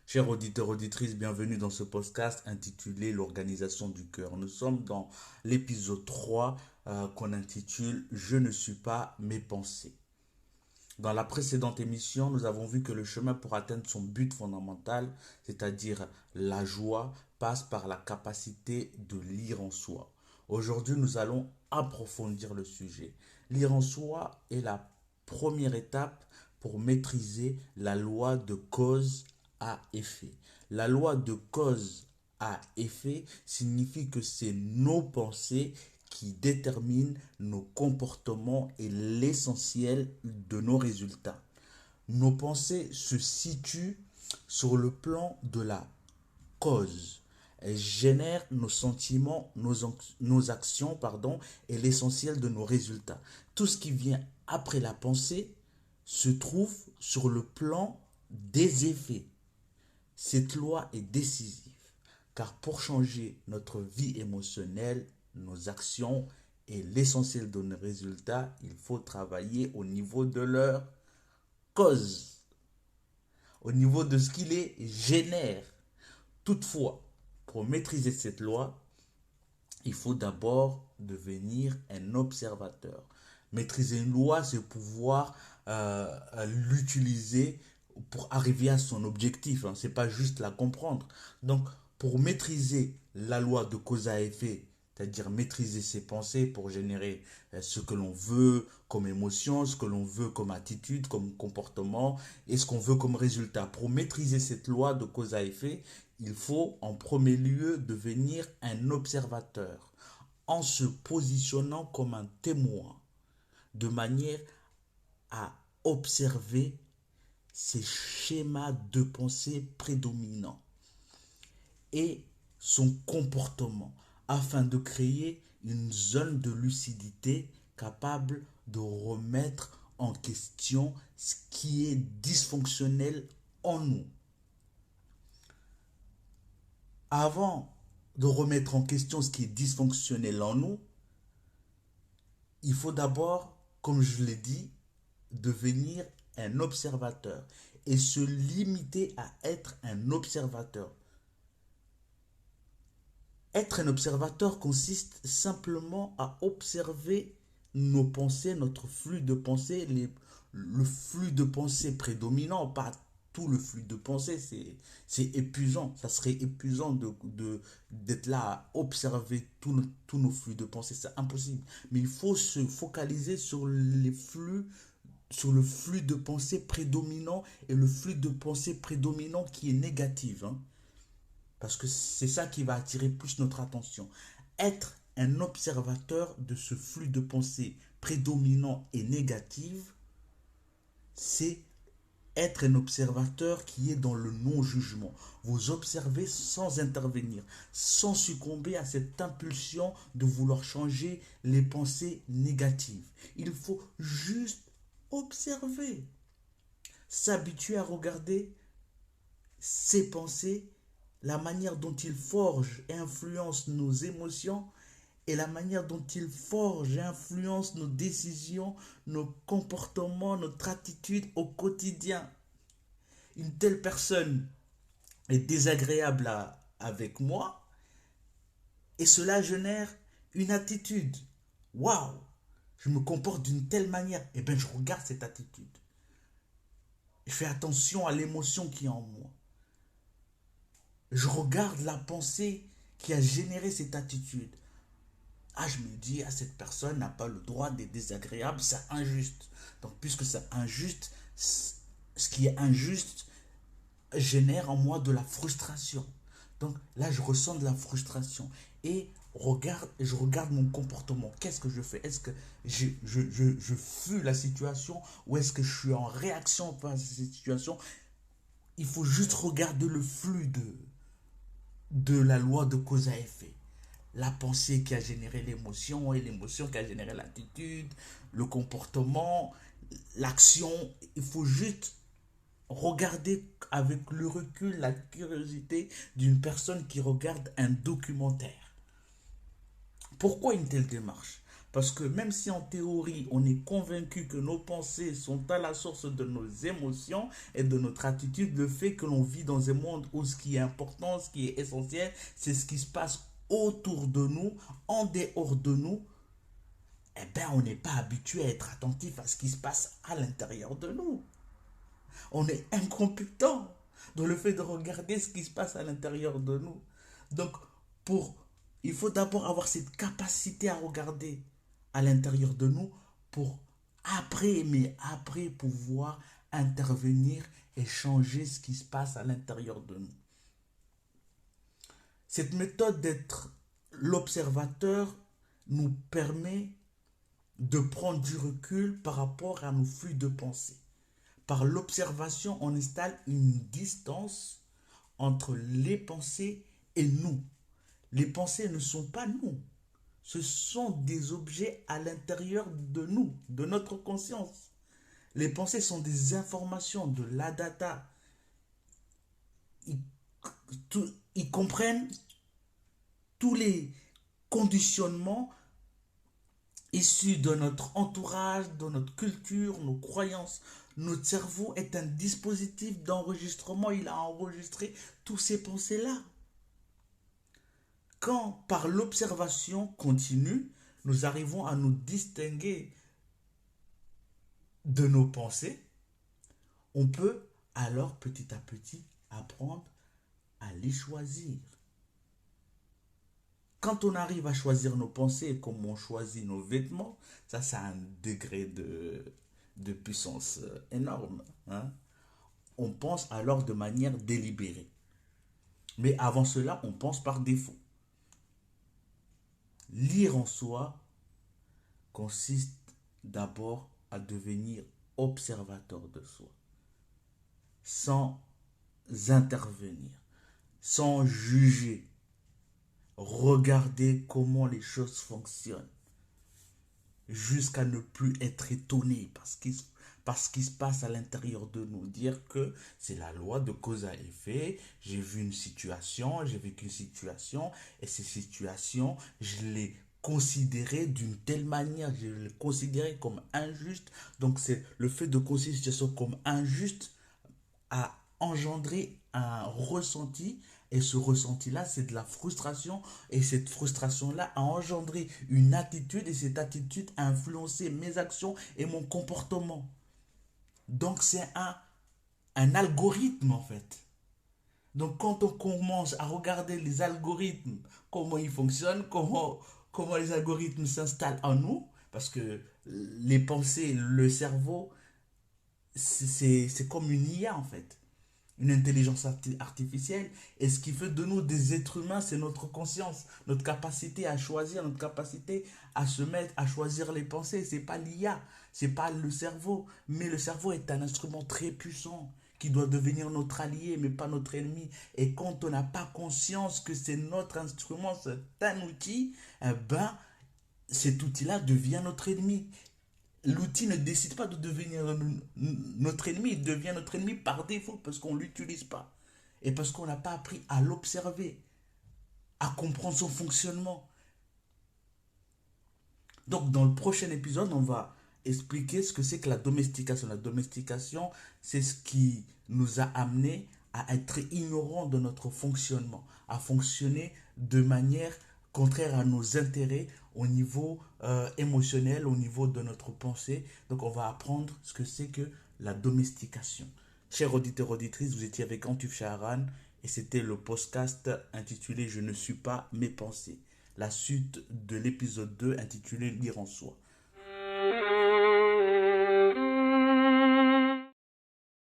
Chers auditeurs, auditrices, bienvenue dans ce podcast intitulé L'organisation du cœur. Nous sommes dans l'épisode 3 qu'on intitule Je ne suis pas mes pensées. Dans la précédente émission, nous avons vu que le chemin pour atteindre son but fondamental, c'est-à-dire la joie, passe par la capacité de lire en soi. Aujourd'hui, nous allons approfondir le sujet. Lire en soi est la première étape pour maîtriser la loi de cause à effet. La loi de cause à effet signifie que c'est nos pensées qui déterminent nos comportements et l'essentiel de nos résultats. Nos pensées se situent sur le plan de la cause. Elles génèrent nos sentiments, nos actions, et l'essentiel de nos résultats. Tout ce qui vient après la pensée se trouve sur le plan des effets. Cette loi est décisive, car pour changer notre vie émotionnelle, nos actions et l'essentiel de nos résultats, il faut travailler au niveau de leur cause, au niveau de ce qui les génère. Toutefois, pour maîtriser cette loi, il faut d'abord devenir un observateur. Maîtriser une loi, c'est pouvoir l'utiliser pour arriver à son objectif. Ce n'est pas juste la comprendre. Donc, pour maîtriser la loi de cause à effet, c'est-à-dire maîtriser ses pensées pour générer ce que l'on veut comme émotion, ce que l'on veut comme attitude, comme comportement et ce qu'on veut comme résultat. Pour maîtriser cette loi de cause à effet, il faut en premier lieu devenir un observateur en se positionnant comme un témoin de manière à observer ces schémas de pensée prédominants et son comportement afin de créer une zone de lucidité capable de remettre en question ce qui est dysfonctionnel en nous. Avant de remettre en question ce qui est dysfonctionnel en nous, il faut d'abord, comme je l'ai dit, devenir un observateur et se limiter à être un observateur. Être un observateur consiste simplement à observer nos pensées, notre flux de pensée, le flux de pensée prédominant, pas tout le flux de pensée, c'est épuisant. Ça serait épuisant d'être là à observer tous nos flux de pensée, c'est impossible. Mais il faut se focaliser sur le flux de pensée prédominant et le flux de pensée prédominant qui est négatif. Parce que c'est ça qui va attirer plus notre attention. Être un observateur de ce flux de pensée prédominant et négatif, c'est être un observateur qui est dans le non-jugement. Vous observez sans intervenir, sans succomber à cette impulsion de vouloir changer les pensées négatives. Il faut juste observer, s'habituer à regarder ses pensées, la manière dont il forge et influence nos émotions et la manière dont il forge et influence nos décisions, nos comportements, notre attitude au quotidien. Une telle personne est désagréable avec moi et cela génère une attitude. Waouh, je me comporte d'une telle manière. Eh bien, je regarde cette attitude. Je fais attention à l'émotion qui est en moi. Je regarde la pensée qui a généré cette attitude. Ah, je me dis, ah, cette personne n'a pas le droit d'être désagréable, c'est injuste. Donc, puisque c'est injuste, ce qui est injuste génère en moi de la frustration. Donc là, je ressens de la frustration. Et je regarde mon comportement. Qu'est-ce que je fais? Est-ce que je fuis la situation ou est-ce que je suis en réaction face à cette situation? Il faut juste regarder le flux de la loi de cause à effet. La pensée qui a généré l'émotion et l'émotion qui a généré l'attitude, le comportement, l'action. Il faut juste regarder avec le recul, la curiosité d'une personne qui regarde un documentaire. Pourquoi une telle démarche? Parce que même si en théorie, on est convaincu que nos pensées sont à la source de nos émotions et de notre attitude, le fait que l'on vit dans un monde où ce qui est important, ce qui est essentiel, c'est ce qui se passe autour de nous, en dehors de nous, eh bien, on n'est pas habitué à être attentif à ce qui se passe à l'intérieur de nous. On est incompétent dans le fait de regarder ce qui se passe à l'intérieur de nous. Donc, pour, il faut d'abord avoir cette capacité à regarder à l'intérieur de nous pour après pouvoir intervenir et changer ce qui se passe à l'intérieur de nous. Cette méthode d'être l'observateur nous permet de prendre du recul par rapport à nos flux de pensée. Par l'observation, on installe une distance entre les pensées et nous. Les pensées ne sont pas nous. Ce sont des objets à l'intérieur de nous, de notre conscience. Les pensées sont des informations, de la data. Ils comprennent tous les conditionnements issus de notre entourage, de notre culture, nos croyances. Notre cerveau est un dispositif d'enregistrement. Il a enregistré tous ces pensées-là. Quand, par l'observation continue, nous arrivons à nous distinguer de nos pensées, on peut alors petit à petit apprendre à les choisir. Quand on arrive à choisir nos pensées comme on choisit nos vêtements, ça a un degré de puissance énorme. Hein? On pense alors de manière délibérée. Mais avant cela, on pense par défaut. Lire en soi consiste d'abord à devenir observateur de soi, sans intervenir, sans juger, regarder comment les choses fonctionnent, jusqu'à ne plus être étonné parce qu'il se passe à l'intérieur de nous. Dire que c'est la loi de cause à effet. J'ai vu une situation, j'ai vécu une situation, et ces situations, je les considérées d'une telle manière, je les considérais comme injustes. Donc c'est le fait de considérer une situation comme injuste a engendré un ressenti, et ce ressenti-là, c'est de la frustration, et cette frustration-là a engendré une attitude, et cette attitude a influencé mes actions et mon comportement. Donc c'est un algorithme en fait. Donc quand on commence à regarder les algorithmes, comment ils fonctionnent, comment les algorithmes s'installent en nous, parce que les pensées, le cerveau, c'est comme une IA en fait, une intelligence artificielle. Et ce qui fait de nous des êtres humains, c'est notre conscience, notre capacité à choisir, notre capacité à se mettre, à choisir les pensées. C'est pas l'IA, c'est pas le cerveau. Mais le cerveau est un instrument très puissant qui doit devenir notre allié, mais pas notre ennemi. Et quand on n'a pas conscience que c'est notre instrument, c'est un outil, eh ben, cet outil-là devient notre ennemi. L'outil ne décide pas de devenir notre ennemi, il devient notre ennemi par défaut parce qu'on ne l'utilise pas. Et parce qu'on n'a pas appris à l'observer, à comprendre son fonctionnement. Donc dans le prochain épisode, on va expliquer ce que c'est que la domestication. La domestication, c'est ce qui nous a amené à être ignorants de notre fonctionnement, à fonctionner de manière contraire à nos intérêts au niveau émotionnel, au niveau de notre pensée. Donc on va apprendre ce que c'est que la domestication. Chers auditeurs, auditrices, vous étiez avec Antuf Chaharan et c'était le podcast intitulé « Je ne suis pas mes pensées ». La suite de l'épisode 2 intitulé « Lire en soi ».